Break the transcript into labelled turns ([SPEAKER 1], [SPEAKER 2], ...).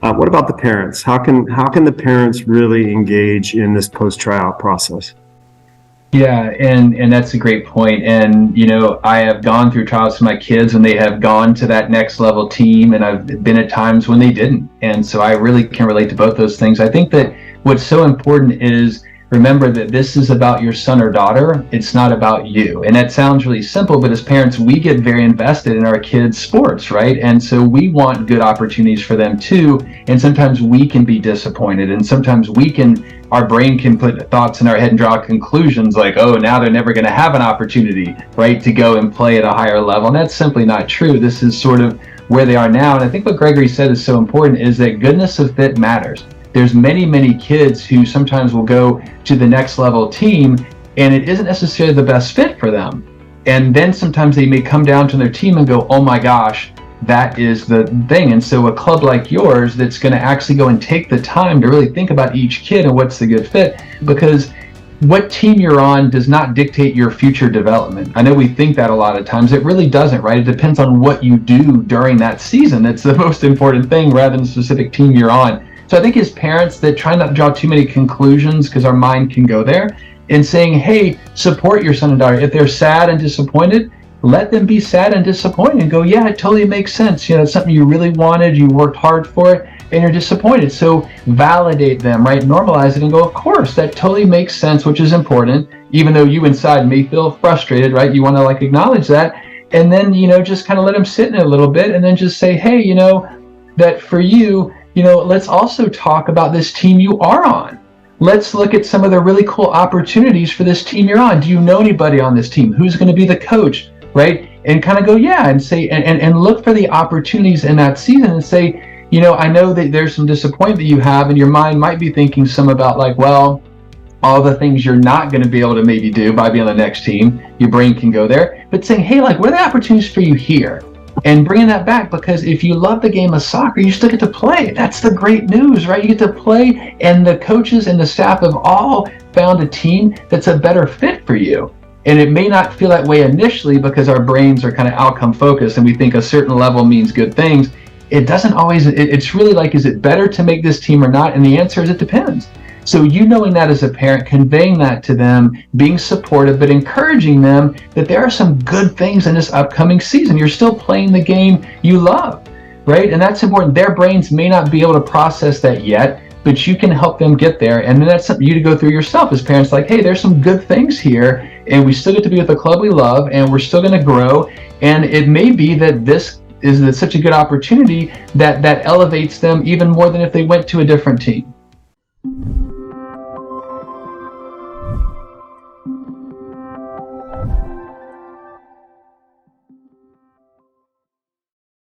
[SPEAKER 1] What about the parents? How can the parents really engage in this post-tryout process?
[SPEAKER 2] Yeah, and that's a great point. And I have gone through trials with my kids when they have gone to that next level team, and I've been at times when they didn't. And so I really can relate to both those things. I think that what's so important is remember that this is about your son or daughter. It's not about you. And that sounds really simple, but as parents, we get very invested in our kids' sports, right? And so we want good opportunities for them too. And sometimes we can be disappointed, and sometimes our brain can put thoughts in our head and draw conclusions like, oh, now they're never going to have an opportunity, right, to go and play at a higher level. And that's simply not true. This is sort of where they are now. And I think what Gregory said is so important, is that goodness of fit matters. There's many, many kids who sometimes will go to the next level team and it isn't necessarily the best fit for them. And then sometimes they may come down to their team and go, oh my gosh, that is the thing. And so a club like yours that's going to actually go and take the time to really think about each kid and what's the good fit, because what team you're on does not dictate your future development. I know we think that a lot of times. It really doesn't, right? It depends on what you do during that season. That's the most important thing, rather than the specific team you're on. So I think as parents that try not to draw too many conclusions, because our mind can go there, and saying, hey, support your son and daughter. If they're sad and disappointed, let them be sad and disappointed and go, yeah, it totally makes sense. It's something you really wanted, you worked hard for it, and you're disappointed. So validate them, right? Normalize it and go, of course, that totally makes sense, which is important, even though you inside may feel frustrated, right? You want to acknowledge that. And then, just kind of let them sit in it a little bit, and then just say, hey, that for you, let's also talk about this team you are on. Let's look at some of the really cool opportunities for this team you're on. Do you know anybody on this team? Who's going to be the coach, right? And kind of go, yeah, and say, and look for the opportunities in that season and say, I know that there's some disappointment that you have, and your mind might be thinking some about well, all the things you're not going to be able to maybe do by being on the next team. Your brain can go there, but saying, hey, what are the opportunities for you here? And bringing that back, because if you love the game of soccer, you still get to play. That's the great news, right? You get to play, and the coaches and the staff have all found a team that's a better fit for you. And it may not feel that way initially because our brains are kind of outcome focused and we think a certain level means good things. It doesn't always. It's really is it better to make this team or not? And the answer is it depends. So knowing that as a parent, conveying that to them, being supportive, but encouraging them that there are some good things in this upcoming season. You're still playing the game you love, right? And that's important. Their brains may not be able to process that yet, but you can help them get there. And then that's something you to go through yourself as parents, hey, there's some good things here, and we still get to be with the club we love, and we're still going to grow. And it may be that this is such a good opportunity that elevates them even more than if they went to a different team.